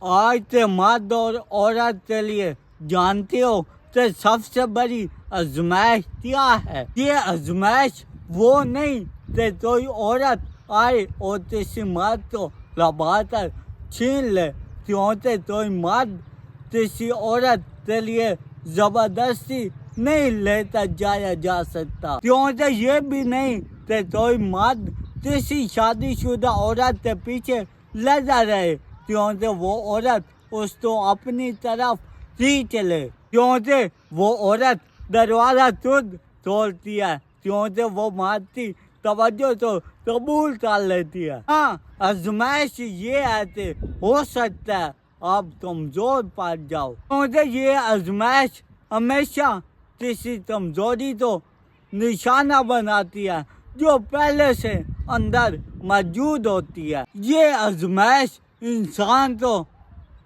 آج سے مرد اور عورت کے لیے جانتے ہو کہ سب سے بڑی آزمائش کیا ہے؟ یہ آزمائش وہ نہیں کہ کوئی عورت آئے اور کسی مرد کو لبا کر چھین لے، کیونکہ کوئی مرد کسی عورت کے لیے زبردستی نہیں لیتا جایا جا سکتا، کیونکہ یہ بھی نہیں کہ کوئی مرد کسی شادی شدہ عورت کے پیچھے لگا رہے، کیونکہ وہ عورت اس کو اپنی طرف کھینچ لے، کیونکہ وہ عورت دروازہ خود کھولتی ہے، کیونکہ وہ مرد کی توجہ تو قبول کر لیتی ہے۔ ہاں، آزمائش یہ ہے کہ ہو سکتا ہے آپ کمزور پڑ جاؤ، کیونکہ یہ آزمائش ہمیشہ کسی کمزوری کو نشانہ بناتی ہے جو پہلے سے اندر موجود ہوتی ہے۔ یہ آزمائش انسان کو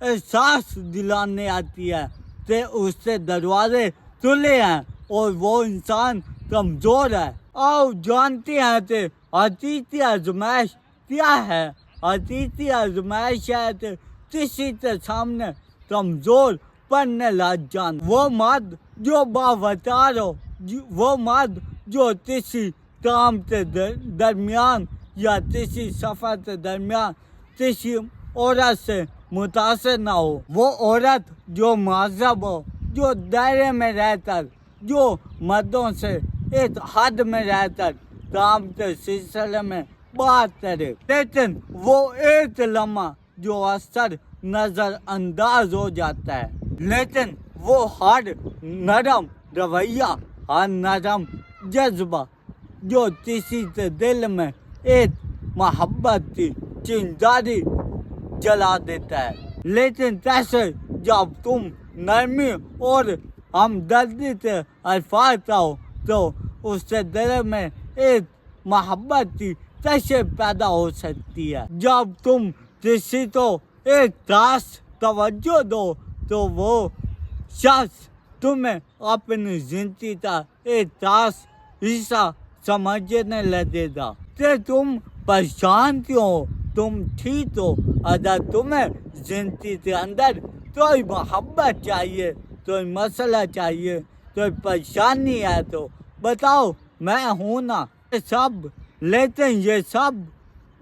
احساس دلانے آتی ہے کہ اس سے دروازے کھلے ہیں اور وہ انسان کمزور ہے۔ آؤ جانتے ہیں کہ حقیقی آزمائش کیا ہے۔ حقیقی آزمائش ہے کہ کسی کے سامنے کمزور پڑنے لگ جانا، وہ مرد جو باوقار ہو، وہ مرد جو کسی کام کے درمیان یا کسی سفر کے درمیان کسی عورت سے متاثر نہ ہو، وہ عورت جو مہذب ہو، جو دائرے میں رہ کر، جو مردوں سے ایک حد میں رہ کر کام کے سلسلے میں بات کرے، لیکن وہ ایک لمحہ جو اکثر نظر انداز ہو جاتا ہے، لیکن وہ ہر نرم رویہ، ہر نرم جذبہ جو کسی کے دل میں ایک محبت کی چنگاری جلا دیتا ہے، لیکن کیسے جب تم نرمی اور ہمدردی کے الفاظ کہو تو اس کے دل میں ایک محبت کی کیسے پیدا ہو سکتی ہے؟ جب تم کسی کو ایک خاص توجہ دو تو وہ شخص تمہیں اپنی زندگی کا ایک خاص حصہ سمجھنے لگے گا کہ تم پریشان کیوں ہو، تم ٹھیک ہو۔ اگر تمہیں زندگی کے اندر کوئی محبت چاہیے، کوئی مسئلہ چاہیے، کوئی پریشانی ہے تو بتاؤ، میں ہوں نا۔ یہ سب، لیکن یہ سب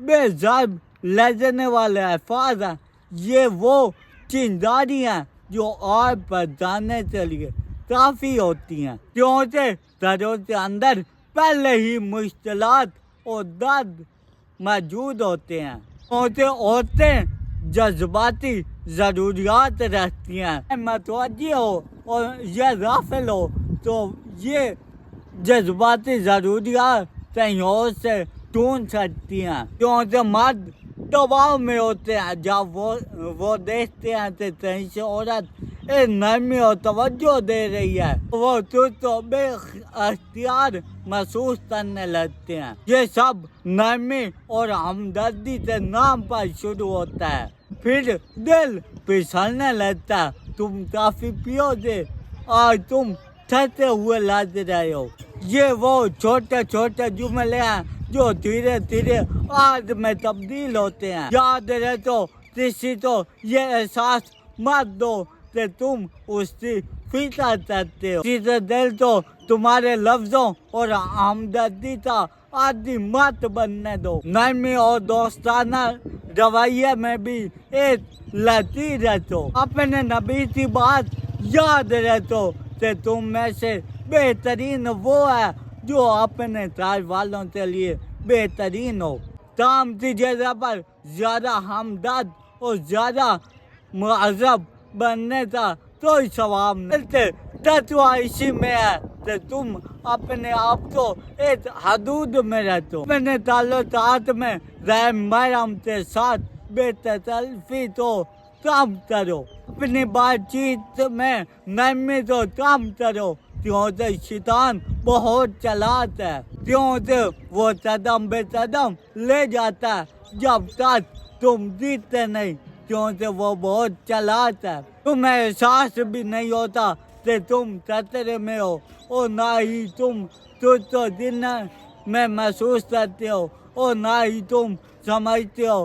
بے ضرب لگنے والے الفاظ ہیں، یہ وہ چنگاری ہیں جو آپ پر جانے کے لیے کافی ہوتی ہیں، کیونکہ گھروں کے اندر پہلے ہی مشکلات اور درد موجود ہوتے ہیں، کیونکہ عورتیں جذباتی ضروریات رکھتی ہیں۔ متوجہ ہو اور یہ غافل ہو تو یہ جذباتی ضروریات کہیں اور سے ڈھونڈ سکتی ہیں، کیونکہ مرد دباؤ میں ہوتے ہیں جب وہ دیکھتے ہیں کہ کہیں سے عورت ایک نرمی اور توجہ دے رہی ہے، وہ خود کو بے اختیار محسوس کرنے لگتے ہیں۔ یہ سب نرمی اور ہمدردی کے نام پر شروع ہوتا ہے، پھر دل پھسلنے لگتا ہے۔ تم کافی پیو گے، آج تم تھکے ہوئے لگ رہے ہو۔ یہ وہ چھوٹے چھوٹے جملے ہیں جو دھیرے دھیرے آج میں تبدیل ہوتے ہیں۔ یاد رہے تو کسی کو یہ احساس مت دو کہ تم اس کی فکر کرتے ہو، کسی دل تو تمہارے لفظوں اور ہمدردی کا عادی مت بننے دو۔ نرمی اور دوستانہ رویے میں بھی ایک لطیف رہو، اپنے نبی کی بات یاد رہو کہ تم میں سے بہترین وہ ہے جو اپنے گھر والوں کے لیے بہترین ہو۔ کام کی جگہ پر زیادہ ہمدرد اور زیادہ مہذب بننے کا کوئی ثواب نہیں، تتوا اسی میں ہے کہ تم اپنے آپ کو ایک حدود میں رکھو، اپنے تعلقات میں رحم مرحم کے ساتھ بے تکلفی کو کم کرو، اپنی بات چیت میں نرمی کو کم کرو، کیونکہ شیطان بہت چلاک ہے، کیونکہ وہ قدم بے قدم لے جاتا ہے جب تک تم جیتتے نہیں، کیونکہ وہ بہت چلاک ہے۔ تمہیں احساس بھی نہیں ہوتا کہ تم خطرے میں ہو، اور نہ ہی تم خود کو دن میں محسوس کرتے ہو، اور نہ ہی تم سمجھتے ہو